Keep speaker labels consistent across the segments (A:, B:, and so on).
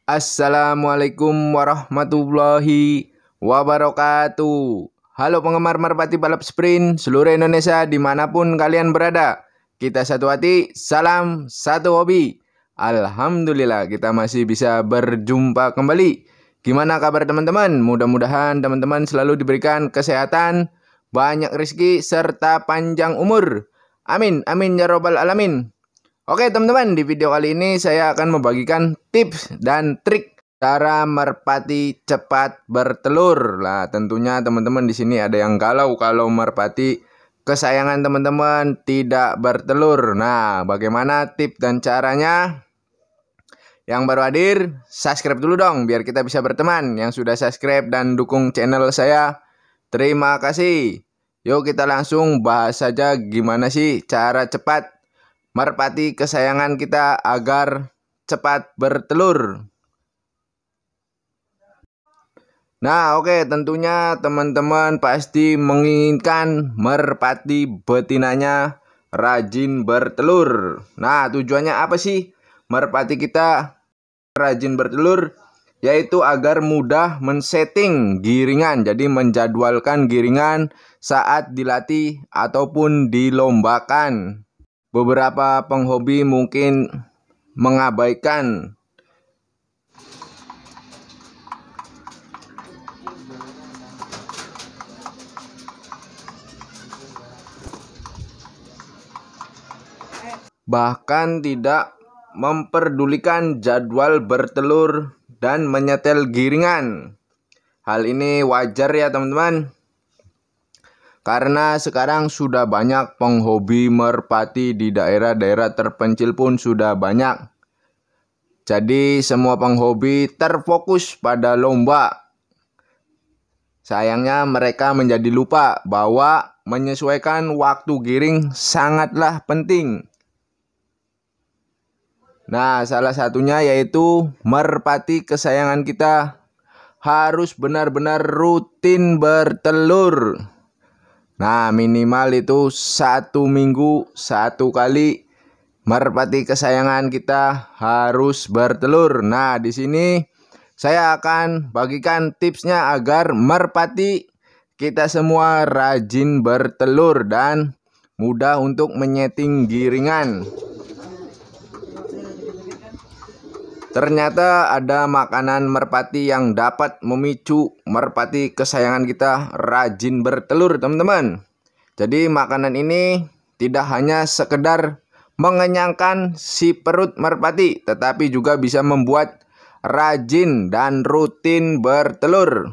A: Assalamualaikum warahmatullahi wabarakatuh. Halo penggemar merpati balap sprint seluruh Indonesia dimanapun kalian berada. Kita satu hati, salam satu hobi. Alhamdulillah kita masih bisa berjumpa kembali. Gimana kabar teman-teman? Mudah-mudahan teman-teman selalu diberikan kesehatan, banyak rezeki, serta panjang umur. Amin, amin ya robbal alamin. Oke teman-teman, di video kali ini saya akan membagikan tips dan trik cara merpati cepat bertelur. Lah, tentunya teman-teman di sini ada yang galau kalau merpati kesayangan teman-teman tidak bertelur. Nah, bagaimana tips dan caranya? Yang baru hadir, subscribe dulu dong biar kita bisa berteman. Yang sudah subscribe dan dukung channel saya, terima kasih. Yuk kita langsung bahas saja gimana sih cara cepat merpati kesayangan kita agar cepat bertelur. Nah, oke, tentunya teman-teman pasti menginginkan merpati betinanya rajin bertelur. Nah, tujuannya apa sih merpati kita rajin bertelur? Yaitu agar mudah men-setting giringan. Jadi menjadwalkan giringan saat dilatih ataupun dilombakan. Beberapa penghobi mungkin mengabaikan bahkan tidak memperdulikan jadwal bertelur dan menyetel giringan. Hal ini wajar ya teman-teman, karena sekarang sudah banyak penghobi merpati di daerah-daerah terpencil pun sudah banyak. Jadi semua penghobi terfokus pada lomba. Sayangnya mereka menjadi lupa bahwa menyesuaikan waktu giring sangatlah penting. Nah, salah satunya yaitu merpati kesayangan kita harus benar-benar rutin bertelur. Nah, minimal itu 1 minggu 1 kali merpati kesayangan kita harus bertelur. Nah, di sini saya akan bagikan tipsnya agar merpati kita semua rajin bertelur dan mudah untuk menyeting giringan. Ternyata ada makanan merpati yang dapat memicu merpati kesayangan kita rajin bertelur, teman-teman. Jadi makanan ini tidak hanya sekedar mengenyangkan si perut merpati, tetapi juga bisa membuat rajin dan rutin bertelur.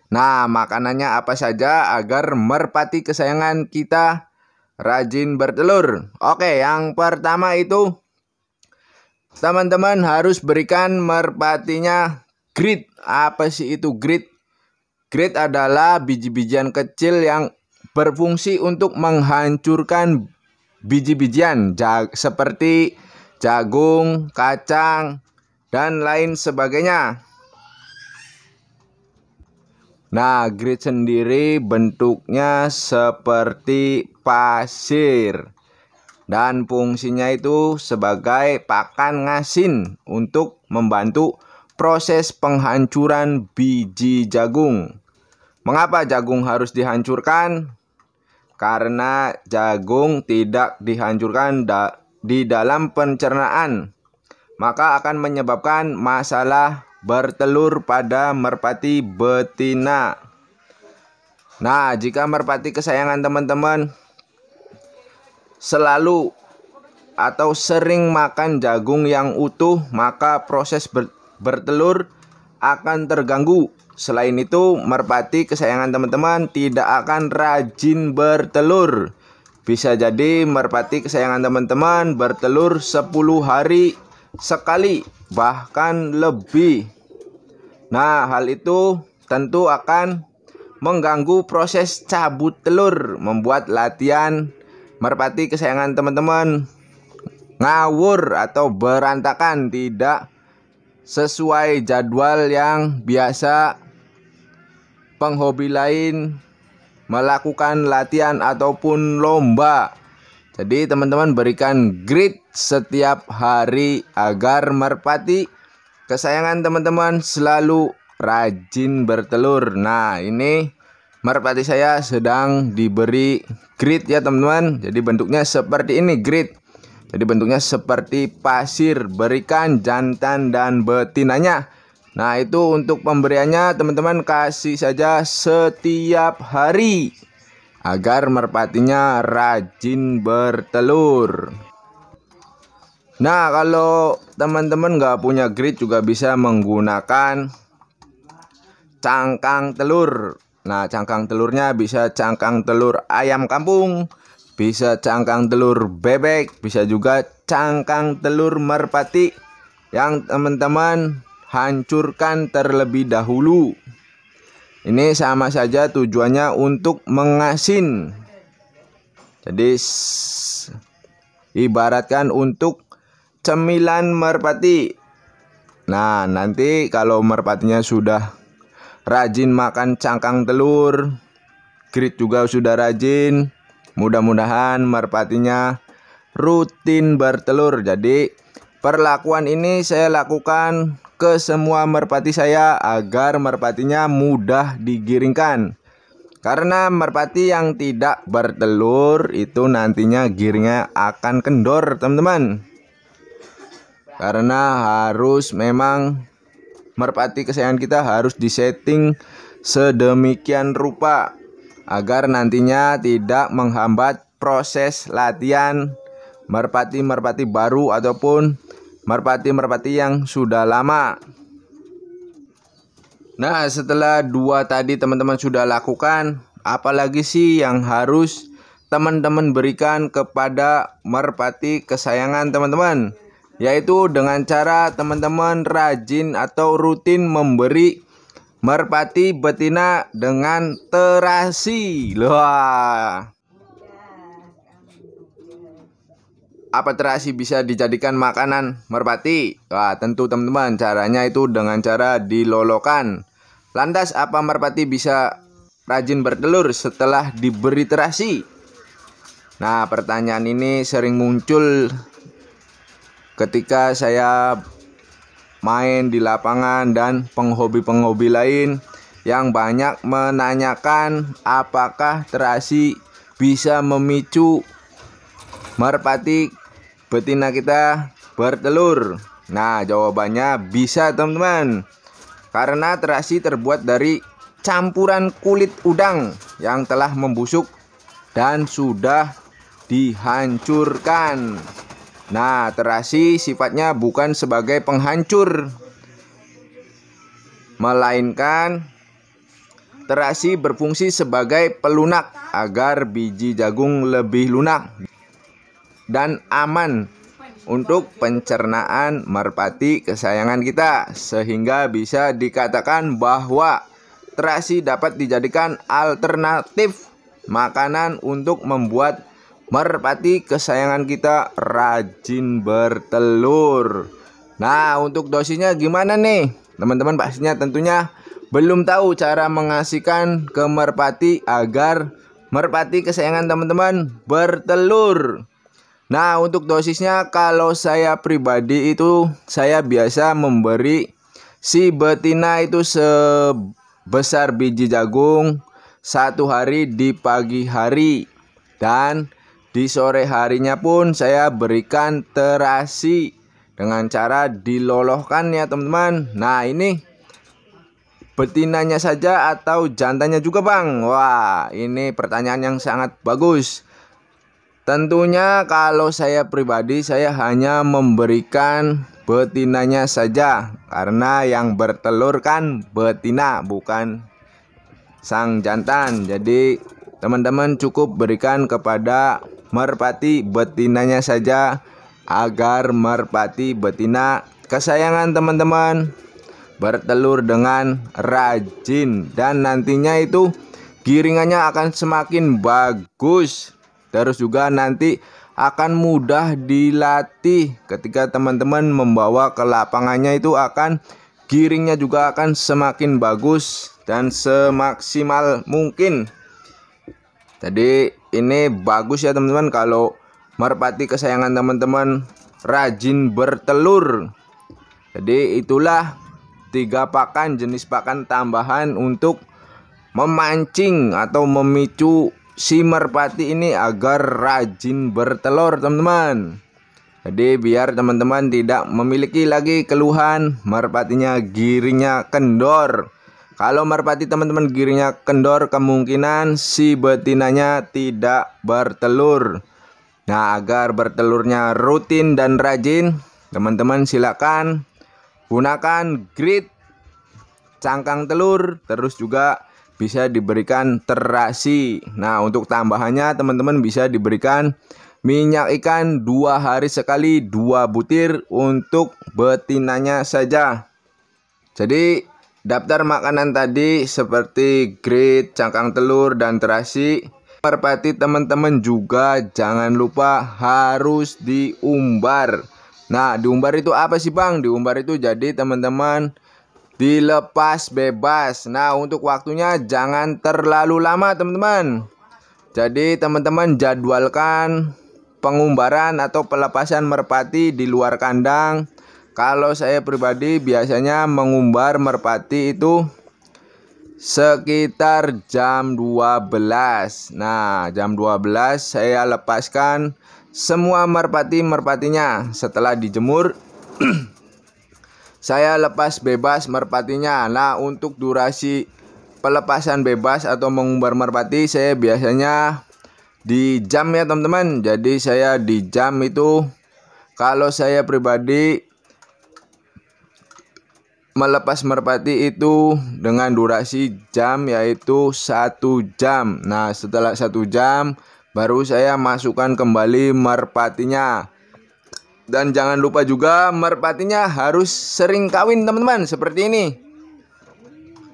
A: Nah, makanannya apa saja agar merpati kesayangan kita rajin bertelur? Oke, yang pertama itu teman-teman harus berikan merpatinya grit. Apa sih itu grit? Grit adalah biji-bijian kecil yang berfungsi untuk menghancurkan biji-bijian seperti jagung, kacang, dan lain sebagainya. Nah, grit sendiri bentuknya seperti pasir. Dan fungsinya itu sebagai pakan ngasin untuk membantu proses penghancuran biji jagung. Mengapa jagung harus dihancurkan? Karena jagung tidak dihancurkan di dalam pencernaan, maka akan menyebabkan masalah bertelur pada merpati betina. Nah, jika merpati kesayangan teman-teman selalu atau sering makan jagung yang utuh, maka proses bertelur akan terganggu. Selain itu, merpati kesayangan teman-teman tidak akan rajin bertelur. Bisa jadi merpati kesayangan teman-teman bertelur 10 hari sekali, bahkan lebih. Nah, hal itu tentu akan mengganggu proses cabut telur, membuat latihan merpati kesayangan teman-teman ngawur atau berantakan, tidak sesuai jadwal yang biasa penghobi lain melakukan latihan ataupun lomba. Jadi teman-teman berikan grit setiap hari agar merpati kesayangan teman-teman selalu rajin bertelur. Nah, ini merpati saya sedang diberi grid ya teman-teman. Jadi bentuknya seperti ini, grid. Jadi bentuknya seperti pasir, berikan jantan dan betinanya. Nah, itu untuk pemberiannya teman-teman kasih saja setiap hari agar merpatinya rajin bertelur. Nah, kalau teman-teman nggak punya grid juga bisa menggunakan cangkang telur. Nah, cangkang telurnya bisa cangkang telur ayam kampung, bisa cangkang telur bebek, bisa juga cangkang telur merpati yang teman-teman hancurkan terlebih dahulu. Ini sama saja tujuannya untuk mengasin. Jadi ibaratkan untuk cemilan merpati. Nah, nanti kalau merpatinya sudah rajin makan cangkang telur, grid juga sudah rajin, mudah-mudahan merpatinya rutin bertelur. Jadi perlakuan ini saya lakukan ke semua merpati saya agar merpatinya mudah digiringkan. Karena merpati yang tidak bertelur itu nantinya giringnya akan kendor teman-teman. Karena harus memang merpati kesayangan kita harus disetting sedemikian rupa agar nantinya tidak menghambat proses latihan merpati-merpati baru ataupun merpati-merpati yang sudah lama. Nah, setelah dua tadi teman-teman sudah lakukan, apalagi sih yang harus teman-teman berikan kepada merpati kesayangan teman-teman? Yaitu dengan cara teman-teman rajin atau rutin memberi merpati betina dengan terasi. Wah, apa terasi bisa dijadikan makanan merpati? Wah, tentu teman-teman caranya itu dengan cara dilolokan. Lantas apa merpati bisa rajin bertelur setelah diberi terasi? Nah, pertanyaan ini sering muncul ketika saya main di lapangan dan penghobi-penghobi lain yang banyak menanyakan apakah terasi bisa memicu merpati betina kita bertelur. Nah, jawabannya bisa teman-teman. Karena terasi terbuat dari campuran kulit udang yang telah membusuk dan sudah dihancurkan. Nah, terasi sifatnya bukan sebagai penghancur, melainkan terasi berfungsi sebagai pelunak agar biji jagung lebih lunak dan aman untuk pencernaan merpati kesayangan kita. Sehingga bisa dikatakan bahwa terasi dapat dijadikan alternatif makanan untuk membuat merpati kesayangan kita rajin bertelur. Nah, untuk dosisnya gimana nih? Teman-teman pastinya tentunya belum tahu cara mengasihkan ke merpati agar merpati kesayangan teman-teman bertelur. Nah, untuk dosisnya kalau saya pribadi itu saya biasa memberi si betina itu sebesar biji jagung 1 hari di pagi hari, dan di sore harinya pun saya berikan terasi dengan cara dilolohkan ya teman-teman. Nah, ini betinanya saja atau jantannya juga bang? Wah, ini pertanyaan yang sangat bagus. Tentunya kalau saya pribadi saya hanya memberikan betinanya saja, karena yang bertelur kan betina bukan sang jantan. Jadi teman-teman cukup berikan kepada merpati betinanya saja agar merpati betina kesayangan teman-teman bertelur dengan rajin dan nantinya itu giringannya akan semakin bagus. Terus juga nanti akan mudah dilatih ketika teman-teman membawa ke lapangannya, itu akan giringnya juga akan semakin bagus dan semaksimal mungkin. Jadi ini bagus ya teman-teman kalau merpati kesayangan teman-teman rajin bertelur. Jadi itulah 3 pakan, jenis pakan tambahan untuk memancing atau memicu si merpati ini agar rajin bertelur, teman-teman. Jadi biar teman-teman tidak memiliki lagi keluhan merpatinya giringnya kendor. Kalau merpati teman-teman giringnya kendor, kemungkinan si betinanya tidak bertelur. Nah, agar bertelurnya rutin dan rajin, teman-teman silakan gunakan grid cangkang telur, terus juga bisa diberikan terasi. Nah, untuk tambahannya teman-teman bisa diberikan minyak ikan 2 hari sekali 2 butir untuk betinanya saja. Jadi daftar makanan tadi seperti grid, cangkang telur, dan terasi. Merpati teman-teman juga jangan lupa harus diumbar. Nah, diumbar itu apa sih Bang? Diumbar itu jadi teman-teman dilepas bebas. Nah, untuk waktunya jangan terlalu lama teman-teman. Jadi teman-teman jadwalkan pengumbaran atau pelepasan merpati di luar kandang. Kalau saya pribadi biasanya mengumbar merpati itu sekitar jam 12. Nah, jam 12 saya lepaskan semua merpatinya. Setelah dijemur saya lepas bebas merpatinya. Nah, untuk durasi pelepasan bebas atau mengumbar merpati saya biasanya di jam ya teman-teman. Jadi saya di jam itu, kalau saya pribadi melepas merpati itu dengan durasi jam, yaitu 1 jam. Nah, setelah 1 jam baru saya masukkan kembali merpatinya. Dan jangan lupa juga merpatinya harus sering kawin teman-teman, seperti ini.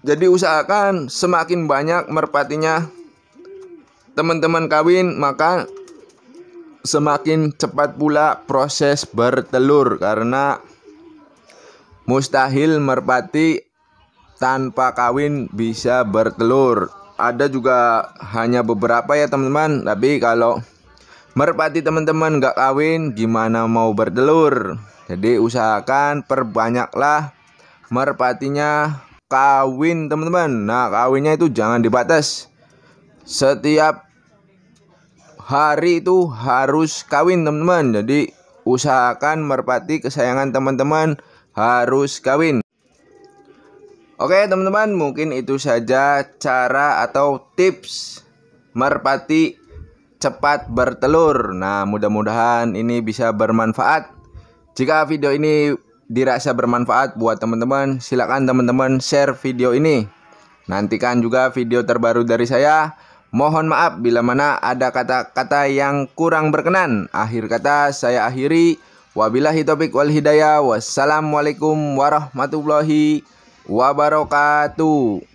A: Jadi usahakan semakin banyak merpatinya teman-teman kawin, maka semakin cepat pula proses bertelur. Karena mustahil merpati tanpa kawin bisa bertelur. Ada juga hanya beberapa ya teman-teman. Tapi kalau merpati teman-teman nggak kawin, gimana mau bertelur? Jadi usahakan perbanyaklah merpatinya kawin teman-teman. Nah, kawinnya itu jangan dibatas. Setiap hari itu harus kawin teman-teman. Jadi usahakan merpati kesayangan teman-teman harus kawin. Oke teman-teman, mungkin itu saja cara atau tips merpati cepat bertelur. Nah, mudah-mudahan ini bisa bermanfaat. Jika video ini dirasa bermanfaat buat teman-teman, silakan teman-teman share video ini. Nantikan juga video terbaru dari saya. Mohon maaf bila mana ada kata-kata yang kurang berkenan. Akhir kata saya akhiri. Wabillahi taufiq wal hidayah. Wassalamualaikum warahmatullahi wabarakatuh.